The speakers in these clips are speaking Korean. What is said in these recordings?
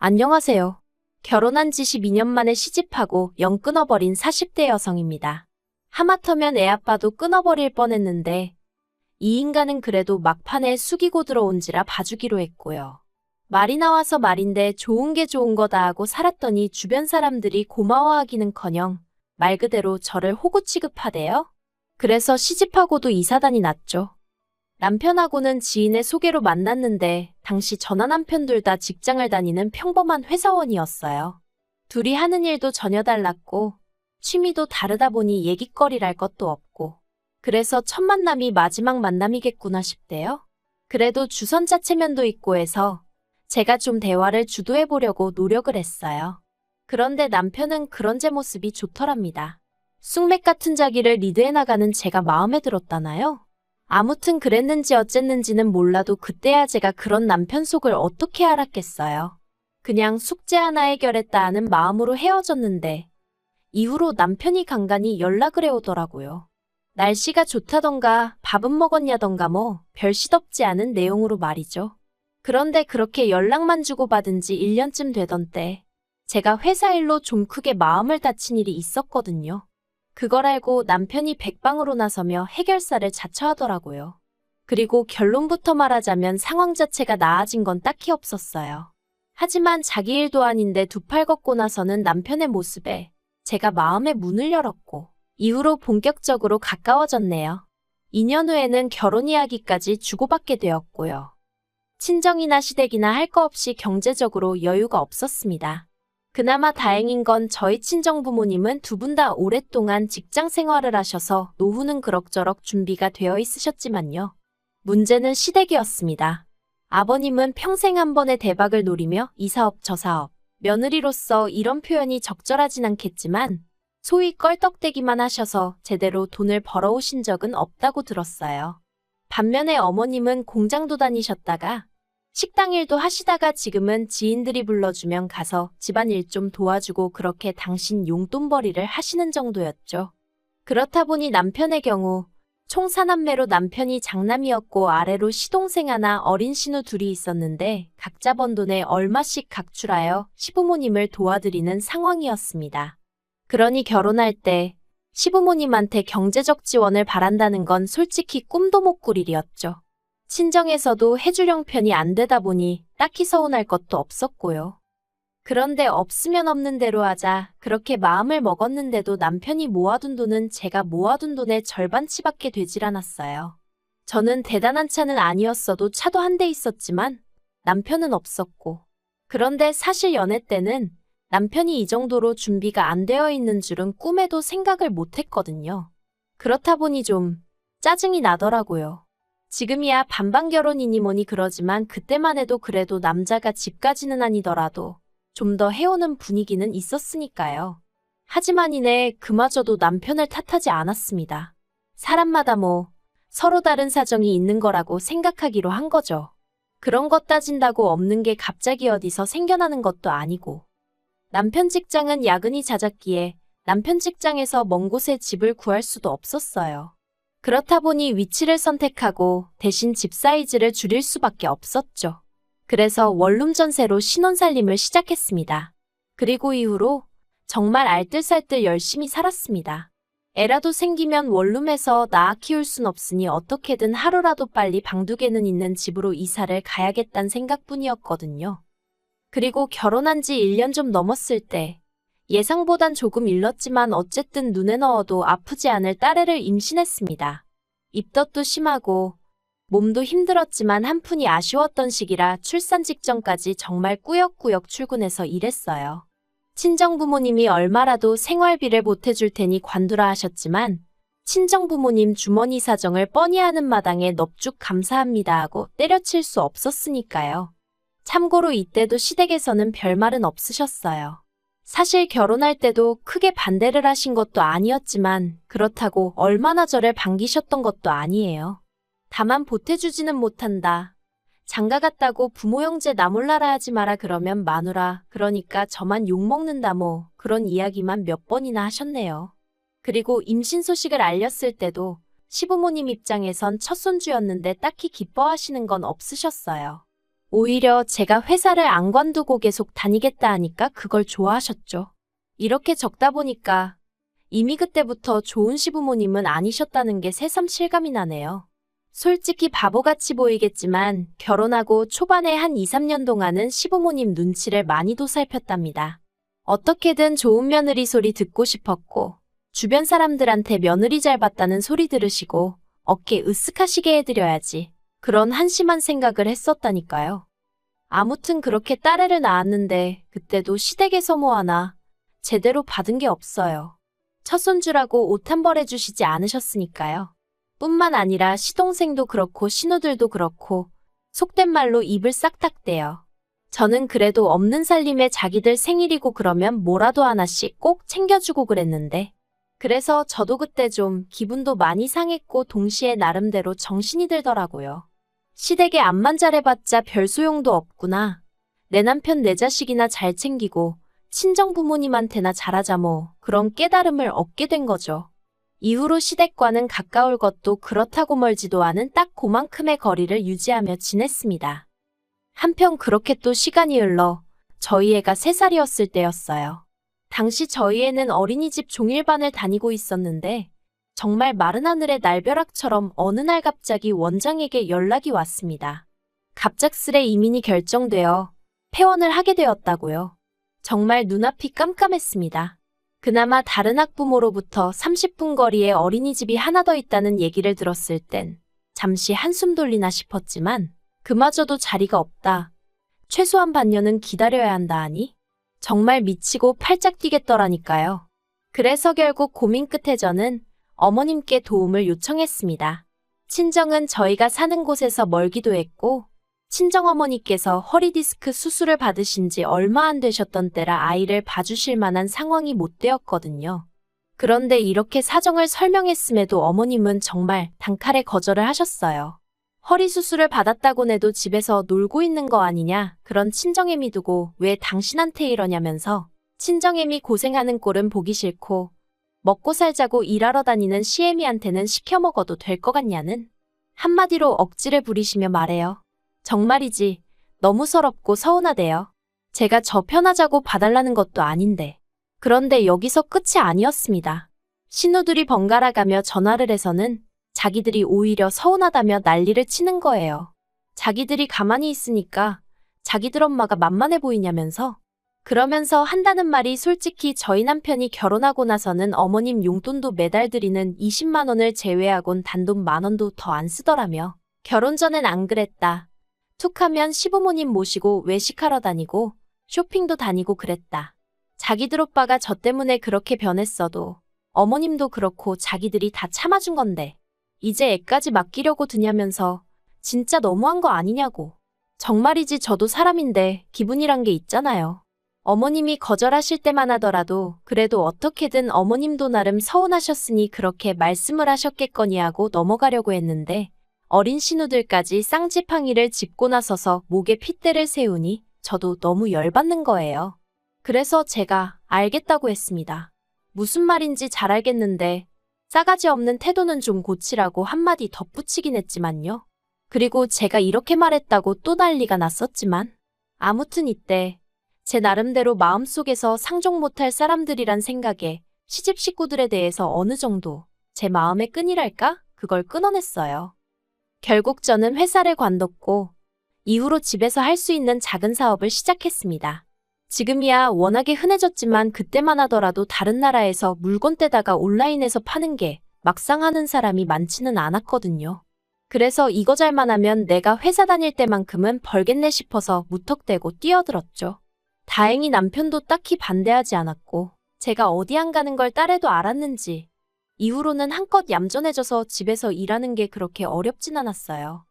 안녕하세요. 결혼한 지 12년 만에 시집하고 영 끊어버린 40대 여성입니다. 하마터면 애아빠도 끊어버릴 뻔했는데 이 인간은 그래도 막판에 숙이고 들어온지라 봐주기로 했고요. 말이 나와서 말인데 좋은 게 좋은 거다 하고 살았더니 주변 사람들이 고마워하기는커녕 말 그대로 저를 호구 취급하대요. 그래서 시집하고도 이사단이 났죠. 남편하고는 지인의 소개로 만났는데 당시 저나 남편 둘 다 직장을 다니는 평범한 회사원이었어요. 둘이 하는 일도 전혀 달랐고 취미도 다르다 보니 얘기거리랄 것도 없고 그래서 첫 만남이 마지막 만남이겠구나 싶대요. 그래도 주선자 체면도 있고 해서 제가 좀 대화를 주도해보려고 노력을 했어요. 그런데 남편은 그런 제 모습이 좋더랍니다. 쑥맥 같은 자기를 리드해나가는 제가 마음에 들었다나요? 아무튼 그랬는지 어쨌는지는 몰라도 그때야 제가 그런 남편 속을 어떻게 알았겠어요. 그냥 숙제 하나 해결했다 하는 마음으로 헤어졌는데 이후로 남편이 간간히 연락을 해오더라고요. 날씨가 좋다던가 밥은 먹었냐던가 뭐 별 시덥지 않은 내용으로 말이죠. 그런데 그렇게 연락만 주고받은 지 1년쯤 되던 때 제가 회사 일로 좀 크게 마음을 다친 일이 있었거든요. 그걸 알고 남편이 백방으로 나서며 해결사를 자처하더라고요. 그리고 결론부터 말하자면 상황 자체가 나아진 건 딱히 없었어요. 하지만 자기 일도 아닌데 두 팔 걷고 나서는 남편의 모습에 제가 마음의 문을 열었고 이후로 본격적으로 가까워졌네요. 2년 후에는 결혼 이야기까지 주고받게 되었고요. 친정이나 시댁이나 할 거 없이 경제적으로 여유가 없었습니다. 그나마 다행인 건 저희 친정 부모님은 두 분 다 오랫동안 직장 생활을 하셔서 노후는 그럭저럭 준비가 되어 있으셨지만요. 문제는 시댁이었습니다. 아버님은 평생 한 번의 대박을 노리며 이 사업 저 사업, 며느리로서 이런 표현이 적절하진 않겠지만 소위 껄떡대기만 하셔서 제대로 돈을 벌어오신 적은 없다고 들었어요. 반면에 어머님은 공장도 다니셨다가 식당 일도 하시다가 지금은 지인들이 불러주면 가서 집안일 좀 도와주고 그렇게 당신 용돈벌이를 하시는 정도였죠. 그렇다 보니 남편의 경우 총 4남매로 남편이 장남이었고 아래로 시동생 하나 어린 신우 둘이 있었는데 각자 번 돈에 얼마씩 각출하여 시부모님을 도와드리는 상황이었습니다. 그러니 결혼할 때 시부모님한테 경제적 지원을 바란다는 건 솔직히 꿈도 못 꿀 일이었죠. 친정에서도 해줄 형편이 안 되다 보니 딱히 서운할 것도 없었고요. 그런데 없으면 없는 대로 하자 그렇게 마음을 먹었는데도 남편이 모아둔 돈은 제가 모아둔 돈의 절반치밖에 되질 않았어요. 저는 대단한 차는 아니었어도 차도 한 대 있었지만 남편은 없었고 그런데 사실 연애 때는 남편이 이 정도로 준비가 안 되어 있는 줄은 꿈에도 생각을 못 했거든요. 그렇다 보니 좀 짜증이 나더라고요. 지금이야 반반 결혼이니 뭐니 그러지만 그때만 해도 그래도 남자가 집까지는 아니더라도 좀 더 해오는 분위기는 있었으니까요. 하지만 이내 그마저도 남편을 탓하지 않았습니다. 사람마다 뭐 서로 다른 사정이 있는 거라고 생각하기로 한 거죠. 그런 것 따진다고 없는 게 갑자기 어디서 생겨나는 것도 아니고. 남편 직장은 야근이 잦았기에 남편 직장에서 먼 곳에 집을 구할 수도 없었어요. 그렇다 보니 위치를 선택하고 대신 집 사이즈를 줄일 수밖에 없었죠. 그래서 원룸 전세로 신혼살림을 시작했습니다. 그리고 이후로 정말 알뜰살뜰 열심히 살았습니다. 애라도 생기면 원룸에서 낳아 키울 순 없으니 어떻게든 하루라도 빨리 방두개는 있는 집으로 이사를 가야겠다는 생각뿐이었거든요. 그리고 결혼한 지 1년 좀 넘었을 때 예상보단 조금 일렀지만 어쨌든 눈에 넣어도 아프지 않을 딸애를 임신했습니다. 입덧도 심하고 몸도 힘들었지만 한푼이 아쉬웠던 시기라 출산 직전까지 정말 꾸역꾸역 출근해서 일했어요. 친정부모님이 얼마라도 생활비를 보태줄 테니 관두라 하셨지만 친정부모님 주머니 사정을 뻔히 아는 마당에 넙죽 감사합니다 하고 때려칠 수 없었으니까요. 참고로 이때도 시댁에서는 별말은 없으셨어요. 사실 결혼할 때도 크게 반대를 하신 것도 아니었지만 그렇다고 얼마나 저를 반기셨던 것도 아니에요. 다만 보태주지는 못한다. 장가 갔다고 부모 형제 나 몰라라 하지 마라 그러면 마누라 그러니까 저만 욕먹는다 뭐 그런 이야기만 몇 번이나 하셨네요. 그리고 임신 소식을 알렸을 때도 시부모님 입장에선 첫 손주였는데 딱히 기뻐하시는 건 없으셨어요. 오히려 제가 회사를 안 관두고 계속 다니겠다 하니까 그걸 좋아하셨죠. 이렇게 적다 보니까 이미 그때부터 좋은 시부모님은 아니셨다는 게 새삼 실감이 나네요. 솔직히 바보같이 보이겠지만 결혼하고 초반에 한 2, 3년 동안은 시부모님 눈치를 많이도 살폈답니다. 어떻게든 좋은 며느리 소리 듣고 싶었고 주변 사람들한테 며느리 잘 봤다는 소리 들으시고 어깨 으쓱하시게 해드려야지. 그런 한심한 생각을 했었다니까요. 아무튼 그렇게 딸애를 낳았는데 그때도 시댁에서 뭐 하나 제대로 받은 게 없어요. 첫손주라고 옷 한 벌 해주시지 않으셨으니까요. 뿐만 아니라 시동생도 그렇고 신우들도 그렇고 속된 말로 입을 싹닥 떼요. 저는 그래도 없는 살림에 자기들 생일이고 그러면 뭐라도 하나씩 꼭 챙겨주고 그랬는데 그래서 저도 그때 좀 기분도 많이 상했고 동시에 나름대로 정신이 들더라고요. 시댁에 암만 잘해봤자 별 소용도 없구나. 내 남편 내 자식이나 잘 챙기고 친정 부모님한테나 잘하자 뭐 그런 깨달음을 얻게 된 거죠. 이후로 시댁과는 가까울 것도 그렇다고 멀지도 않은 딱 그만큼의 거리를 유지하며 지냈습니다. 한편 그렇게 또 시간이 흘러 저희 애가 3살이었을 때였어요. 당시 저희 애는 어린이집 종일반을 다니고 있었는데 정말 마른 하늘의 날벼락처럼 어느 날 갑자기 원장에게 연락이 왔습니다. 갑작스레 이민이 결정되어 폐원을 하게 되었다고요. 정말 눈앞이 깜깜했습니다. 그나마 다른 학부모로부터 30분 거리에 어린이집이 하나 더 있다는 얘기를 들었을 땐 잠시 한숨 돌리나 싶었지만 그마저도 자리가 없다. 최소한 반년은 기다려야 한다 하니 정말 미치고 팔짝 뛰겠더라니까요. 그래서 결국 고민 끝에 저는 어머님께 도움을 요청했습니다. 친정은 저희가 사는 곳에서 멀기도 했고 친정어머니께서 허리디스크 수술을 받으신 지 얼마 안 되셨던 때라 아이를 봐주실 만한 상황이 못 되었거든요. 그런데 이렇게 사정을 설명했음에도 어머님은 정말 단칼에 거절을 하셨어요. 허리 수술을 받았다고 해도 집에서 놀고 있는 거 아니냐, 그런 친정애미 두고 왜 당신한테 이러냐면서 친정애미 고생하는 꼴은 보기 싫고 먹고 살자고 일하러 다니는 시애미한테는 시켜 먹어도 될 것 같냐는 한마디로 억지를 부리시며 말해요. 정말이지 너무 서럽고 서운하대요. 제가 저 편하자고 봐달라는 것도 아닌데. 그런데 여기서 끝이 아니었습니다. 신우들이 번갈아 가며 전화를 해서는 자기들이 오히려 서운하다며 난리를 치는 거예요. 자기들이 가만히 있으니까 자기들 엄마가 만만해 보이냐면서. 그러면서 한다는 말이 솔직히 저희 남편이 결혼하고 나서는 어머님 용돈도 매달 드리는 20만 원을 제외하곤 단돈 10,000원도 더 안 쓰더라며. 결혼 전엔 안 그랬다. 툭하면 시부모님 모시고 외식하러 다니고 쇼핑도 다니고 그랬다. 자기들 오빠가 저 때문에 그렇게 변했어도 어머님도 그렇고 자기들이 다 참아준 건데 이제 애까지 맡기려고 드냐면서 진짜 너무한 거 아니냐고. 정말이지 저도 사람인데 기분이란 게 있잖아요. 어머님이 거절하실 때만 하더라도 그래도 어떻게든 어머님도 나름 서운하셨으니 그렇게 말씀을 하셨겠거니 하고 넘어가려고 했는데 어린 신우들까지 쌍지팡이를 짚고 나서서 목에 핏대를 세우니 저도 너무 열받는 거예요. 그래서 제가 알겠다고 했습니다. 무슨 말인지 잘 알겠는데 싸가지 없는 태도는 좀 고치라고 한마디 덧붙이긴 했지만요. 그리고 제가 이렇게 말했다고 또 난리가 났었지만 아무튼 이때 제 나름대로 마음속에서 상종 못할 사람들이란 생각에 시집 식구들에 대해서 어느 정도 제 마음의 끈이랄까? 그걸 끊어냈어요. 결국 저는 회사를 관뒀고 이후로 집에서 할 수 있는 작은 사업을 시작했습니다. 지금이야 워낙에 흔해졌지만 그때만 하더라도 다른 나라에서 물건 떼다가 온라인에서 파는 게 막상 하는 사람이 많지는 않았거든요. 그래서 이거 잘만 하면 내가 회사 다닐 때만큼은 벌겠네 싶어서 무턱대고 뛰어들었죠. 다행히 남편도 딱히 반대하지 않았고 제가 어디 안 가는 걸 딸애도 알았는지 이후로는 한껏 얌전해져서 집에서 일하는 게 그렇게 어렵진 않았어요.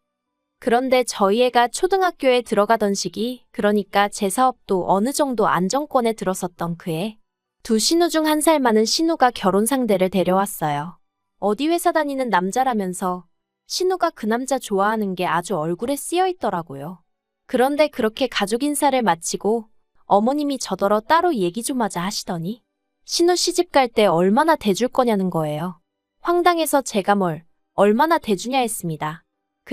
그런데 저희 애가 초등학교에 들어가던 시기, 그러니까 제 사업도 어느 정도 안정권에 들었었던 그해, 두 신우 중 1살 많은 신우가 결혼 상대를 데려왔어요. 어디 회사 다니는 남자라면서 신우가 그 남자 좋아하는 게 아주 얼굴에 쓰여 있더라고요. 그런데 그렇게 가족 인사를 마치고 어머님이 저더러 따로 얘기 좀 하자 하시더니 신우 시집 갈 때 얼마나 대줄 거냐는 거예요. 황당해서 제가 뭘 얼마나 대주냐 했습니다.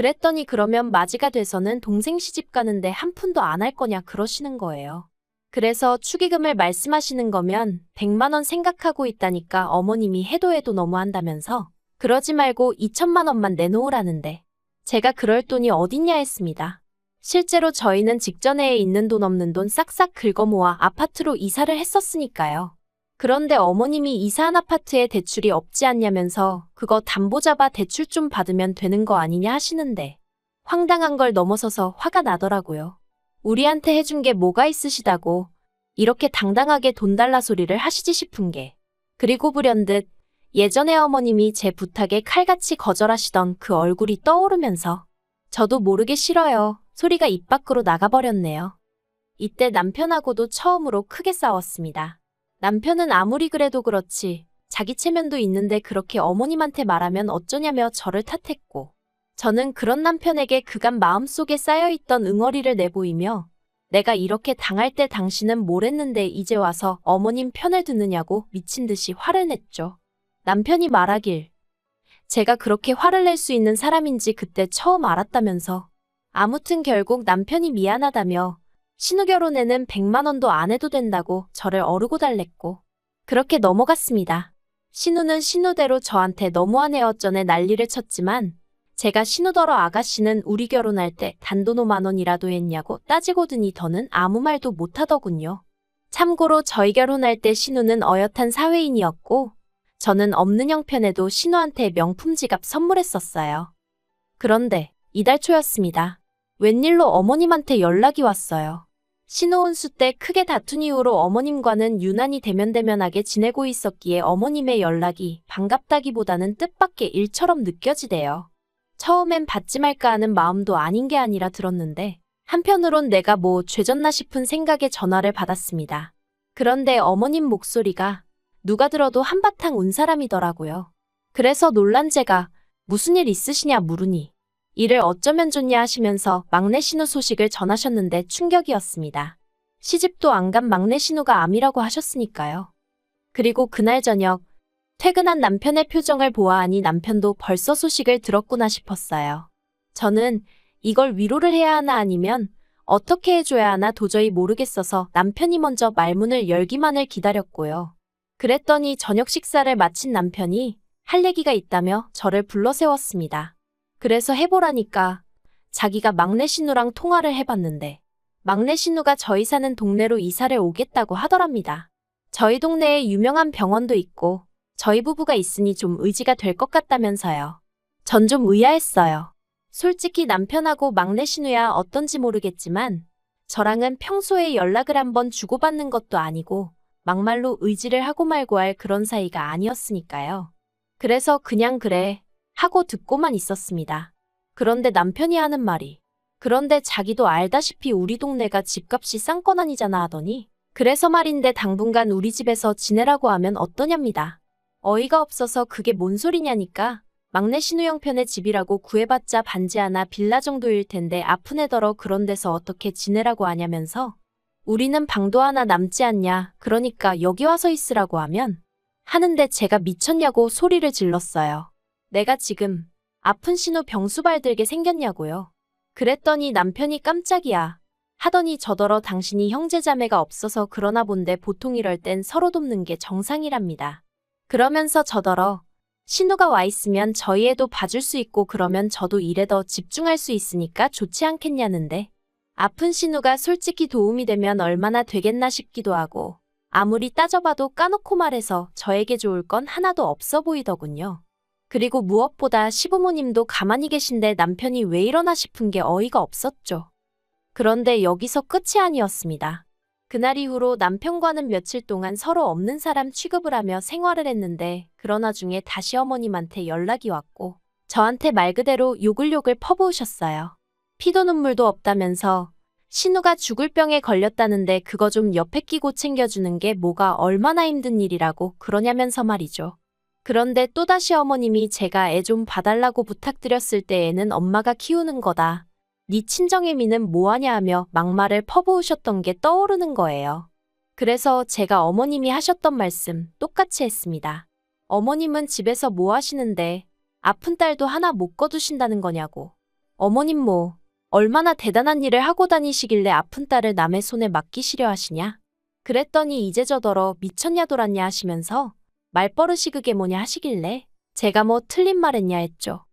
그랬더니 그러면 맞이가 돼서는 동생 시집 가는데 한 푼도 안 할 거냐 그러시는 거예요. 그래서 축의금을 말씀하시는 거면 100만 원 생각하고 있다니까 어머님이 해도 너무한다면서 그러지 말고 2천만 원만 내놓으라는데 제가 그럴 돈이 어딨냐 했습니다. 실제로 저희는 직전에 있는 돈 없는 돈 싹싹 긁어모아 아파트로 이사를 했었으니까요. 그런데 어머님이 이사한 아파트에 대출이 없지 않냐면서 그거 담보 잡아 대출 좀 받으면 되는 거 아니냐 하시는데 황당한 걸 넘어서서 화가 나더라고요. 우리한테 해준 게 뭐가 있으시다고 이렇게 당당하게 돈 달라 소리를 하시지 싶은 게. 그리고 불현듯 예전에 어머님이 제 부탁에 칼같이 거절하시던 그 얼굴이 떠오르면서 저도 모르게 싫어요 소리가 입 밖으로 나가버렸네요. 이때 남편하고도 처음으로 크게 싸웠습니다. 남편은 아무리 그래도 그렇지 자기 체면도 있는데 그렇게 어머님한테 말하면 어쩌냐며 저를 탓했고 저는 그런 남편에게 그간 마음속에 쌓여있던 응어리를 내보이며 내가 이렇게 당할 때 당신은 뭘 했는데 이제 와서 어머님 편을 듣느냐고 미친 듯이 화를 냈죠. 남편이 말하길 제가 그렇게 화를 낼 수 있는 사람인지 그때 처음 알았다면서 아무튼 결국 남편이 미안하다며 신우 결혼에는 100만 원도 안 해도 된다고 저를 어르고 달랬고 그렇게 넘어갔습니다. 신우는 신우대로 저한테 너무하네 어쩌네 난리를 쳤지만 제가 신우더러 아가씨는 우리 결혼할 때 단돈 5만 원이라도 했냐고 따지고더니 더는 아무 말도 못하더군요. 참고로 저희 결혼할 때 신우는 어엿한 사회인이었고 저는 없는 형편에도 신우한테 명품 지갑 선물했었어요. 그런데 이달 초였습니다. 웬일로 어머님한테 연락이 왔어요. 신우 혼수 때 크게 다툰 이후로 어머님과는 유난히 대면대면하게 지내고 있었기에 어머님의 연락이 반갑다기보다는 뜻밖의 일처럼 느껴지대요. 처음엔 받지 말까 하는 마음도 아닌 게 아니라 들었는데 한편으론 내가 뭐 죄졌나 싶은 생각에 전화를 받았습니다. 그런데 어머님 목소리가 누가 들어도 한바탕 운 사람이더라고요. 그래서 놀란 제가 무슨 일 있으시냐 물으니 이를 어쩌면 좋냐 하시면서 막내 신우 소식을 전하셨는데 충격이었습니다. 시집도 안 간 막내 신우가 암이라고 하셨으니까요. 그리고 그날 저녁 퇴근한 남편의 표정을 보아하니 남편도 벌써 소식을 들었구나 싶었어요. 저는 이걸 위로를 해야 하나 아니면 어떻게 해줘야 하나 도저히 모르겠어서 남편이 먼저 말문을 열기만을 기다렸고요. 그랬더니 저녁 식사를 마친 남편이 할 얘기가 있다며 저를 불러 세웠습니다. 그래서 해보라니까 자기가 막내 신우랑 통화를 해봤는데 막내 신우가 저희 사는 동네로 이사를 오겠다고 하더랍니다. 저희 동네에 유명한 병원도 있고 저희 부부가 있으니 좀 의지가 될 것 같다면서요. 전 좀 의아했어요. 솔직히 남편하고 막내 신우야 어떤지 모르겠지만 저랑은 평소에 연락을 한번 주고받는 것도 아니고 막말로 의지를 하고 말고 할 그런 사이가 아니었으니까요. 그래서 그냥 그래 하고 듣고만 있었습니다. 그런데 남편이 하는 말이 그런데 자기도 알다시피 우리 동네가 집값이 싼 건 아니잖아 하더니 그래서 말인데 당분간 우리 집에서 지내라고 하면 어떠냐입니다. 어이가 없어서 그게 뭔 소리냐니까 막내 신우 형편의 집이라고 구해봤자 반지 하나 빌라 정도일 텐데 아픈 애더러 그런 데서 어떻게 지내라고 하냐면서 우리는 방도 하나 남지 않냐 그러니까 여기 와서 있으라고 하는데 제가 미쳤냐고 소리를 질렀어요. 내가 지금 아픈 신우 병수발 들게 생겼냐고요. 그랬더니 남편이 깜짝이야 하더니 저더러 당신이 형제자매가 없어서 그러나 본데 보통 이럴 땐 서로 돕는 게 정상이랍니다. 그러면서 저더러 신우가 와 있으면 저희 애도 봐줄 수 있고 그러면 저도 일에 더 집중할 수 있으니까 좋지 않겠냐는데 아픈 신우가 솔직히 도움이 되면 얼마나 되겠나 싶기도 하고 아무리 따져봐도 까놓고 말해서 저에게 좋을 건 하나도 없어 보이더군요. 그리고 무엇보다 시부모님도 가만히 계신데 남편이 왜 이러나 싶은 게 어이가 없었죠. 그런데 여기서 끝이 아니었습니다. 그날 이후로 남편과는 며칠 동안 서로 없는 사람 취급을 하며 생활을 했는데 그러나 중에 다시 어머님한테 연락이 왔고 저한테 말 그대로 욕을 퍼부으셨어요. 피도 눈물도 없다면서 신우가 죽을 병에 걸렸다는데 그거 좀 옆에 끼고 챙겨주는 게 뭐가 얼마나 힘든 일이라고 그러냐면서 말이죠. 그런데 또다시 어머님이 제가 애 좀 봐달라고 부탁드렸을 때 애는 엄마가 키우는 거다. 네 친정애미는 뭐하냐 하며 막말을 퍼부으셨던 게 떠오르는 거예요. 그래서 제가 어머님이 하셨던 말씀 똑같이 했습니다. 어머님은 집에서 뭐 하시는데 아픈 딸도 하나 못 거두신다는 거냐고. 어머님 뭐, 얼마나 대단한 일을 하고 다니시길래 아픈 딸을 남의 손에 맡기시려 하시냐? 그랬더니 이제 저더러 미쳤냐 돌았냐 하시면서 말버릇이 그게 뭐냐 하시길래 제가 뭐 틀린 말했냐 했죠.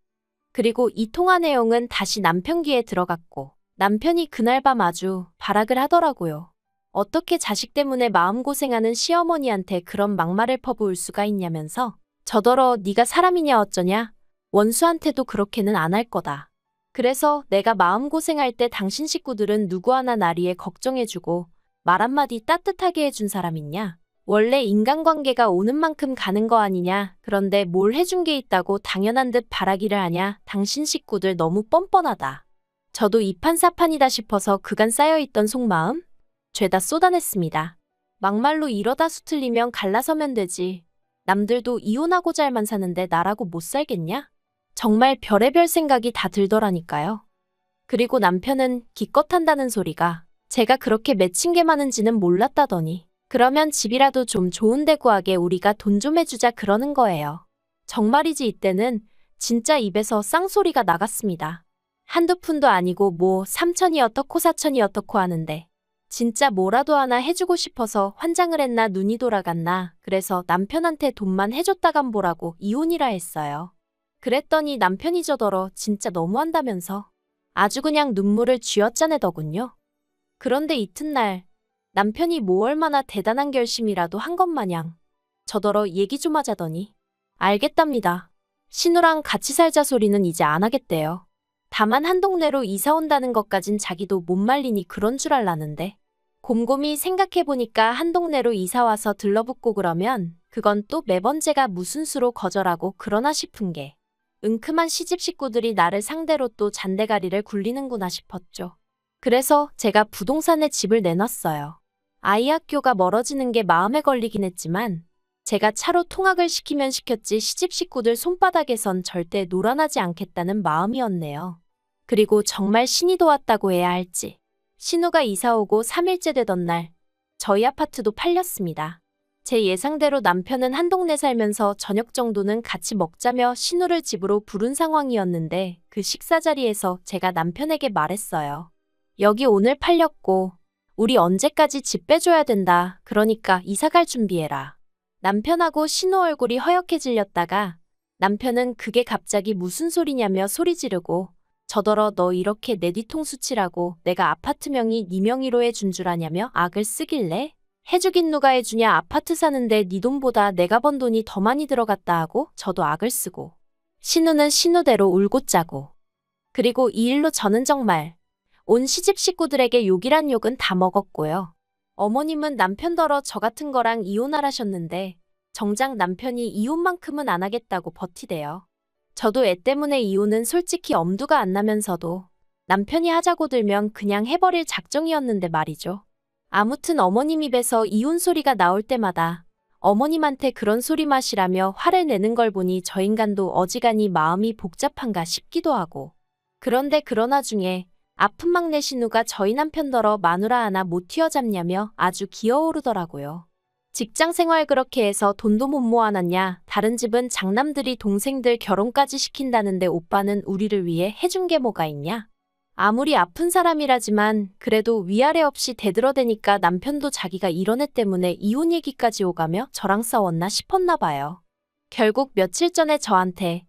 그리고 이 통화 내용은 다시 남편 귀에 들어갔고 남편이 그날 밤 아주 발악을 하더라고요. 어떻게 자식 때문에 마음고생하는 시어머니한테 그런 막말을 퍼부을 수가 있냐면서 저더러 네가 사람이냐 어쩌냐? 원수한테도 그렇게는 안 할 거다. 그래서 내가 마음고생할 때 당신 식구들은 누구 하나 나리에 걱정해주고 말 한마디 따뜻하게 해준 사람 있냐? 원래 인간관계가 오는 만큼 가는 거 아니냐? 그런데 뭘 해준 게 있다고 당연한 듯 바라기를 하냐? 당신 식구들 너무 뻔뻔하다. 저도 이판사판이다 싶어서 그간 쌓여있던 속마음? 죄다 쏟아냈습니다. 막말로 이러다 수틀리면 갈라서면 되지. 남들도 이혼하고 잘만 사는데 나라고 못 살겠냐? 정말 별의별 생각이 다 들더라니까요. 그리고 남편은 기껏 한다는 소리가 제가 그렇게 맺힌 게 많은지는 몰랐다더니 그러면 집이라도 좀 좋은 데 구하게 우리가 돈 좀 해주자 그러는 거예요. 정말이지 이때는 진짜 입에서 쌍소리가 나갔습니다. 한두 푼도 아니고 뭐 3천이 어떻고 4천이 어떻고 하는데 진짜 뭐라도 하나 해주고 싶어서 환장을 했나 눈이 돌아갔나 그래서 남편한테 돈만 해줬다간 보라고 이혼이라 했어요. 그랬더니 남편이 저더러 진짜 너무한다면서 아주 그냥 눈물을 쥐어짜내더군요. 그런데 이튿날 남편이 뭐 얼마나 대단한 결심이라도 한 것 마냥 저더러 얘기 좀 하자더니 알겠답니다. 신우랑 같이 살자 소리는 이제 안 하겠대요. 다만 한 동네로 이사 온다는 것까진 자기도 못 말리니 그런 줄 알라는데 곰곰이 생각해보니까 한 동네로 이사 와서 들러붙고 그러면 그건 또 매번 제가 무슨 수로 거절하고 그러나 싶은 게 은큼한 시집 식구들이 나를 상대로 또 잔대가리를 굴리는구나 싶었죠. 그래서 제가 부동산에 집을 내놨어요. 아이 학교가 멀어지는 게 마음에 걸리긴 했지만 제가 차로 통학을 시키면 시켰지 시집 식구들 손바닥에선 절대 놀아나지 않겠다는 마음이었네요. 그리고 정말 신이 도왔다고 해야 할지 신우가 이사 오고 3일째 되던 날 저희 아파트도 팔렸습니다. 제 예상대로 남편은 한 동네 살면서 저녁 정도는 같이 먹자며 신우를 집으로 부른 상황이었는데 그 식사 자리에서 제가 남편에게 말했어요. 여기 오늘 팔렸고 우리 언제까지 집 빼줘야 된다. 그러니까 이사갈 준비해라. 남편하고 신우 얼굴이 허옇게 질렸다가 남편은 그게 갑자기 무슨 소리냐며 소리 지르고 저더러 너 이렇게 내 뒤통수 치라고 내가 아파트 명의 네 명의로 해준 줄 아냐며 악을 쓰길래 해주긴 누가 해주냐 아파트 사는데 네 돈보다 내가 번 돈이 더 많이 들어갔다 하고 저도 악을 쓰고 신우는 신우대로 울고 짜고 그리고 이 일로 저는 정말 온 시집 식구들에게 욕이란 욕은 다 먹었고요. 어머님은 남편더러 저 같은 거랑 이혼하라셨는데 정작 남편이 이혼만큼은 안 하겠다고 버티대요. 저도 애 때문에 이혼은 솔직히 엄두가 안 나면서도 남편이 하자고 들면 그냥 해버릴 작정이었는데 말이죠. 아무튼 어머님 입에서 이혼 소리가 나올 때마다 어머님한테 그런 소리 마시라며 화를 내는 걸 보니 저 인간도 어지간히 마음이 복잡한가 싶기도 하고 그런데 그러나 중에 아픈 막내 신우가 저희 남편더러 마누라 하나 못 튀어잡냐며 아주 기어오르더라고요. 직장 생활 그렇게 해서 돈도 못 모아놨냐. 다른 집은 장남들이 동생들 결혼까지 시킨다는데 오빠는 우리를 위해 해준 게 뭐가 있냐. 아무리 아픈 사람이라지만 그래도 위아래 없이 대들어대니까 남편도 자기가 이런 애 때문에 이혼 얘기까지 오가며 저랑 싸웠나 싶었나 봐요. 결국 며칠 전에 저한테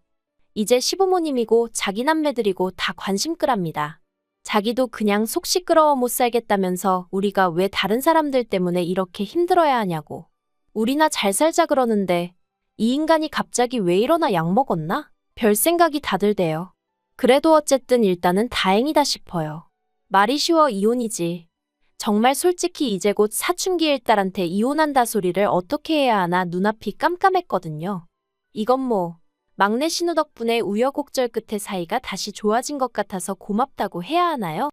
이제 시부모님이고 자기 남매들이고 다 관심 끄랍니다. 자기도 그냥 속 시끄러워 못 살겠다면서 우리가 왜 다른 사람들 때문에 이렇게 힘들어야 하냐고. 우리나 잘 살자 그러는데 이 인간이 갑자기 왜 이러나 약 먹었나? 별 생각이 다 들대요. 그래도 어쨌든 일단은 다행이다 싶어요. 말이 쉬워 이혼이지. 정말 솔직히 이제 곧 사춘기일 딸한테 이혼한다 소리를 어떻게 해야 하나 눈앞이 깜깜했거든요. 이건 뭐 막내 신우 덕분에 우여곡절 끝에 사이가 다시 좋아진 것 같아서 고맙다고 해야 하나요?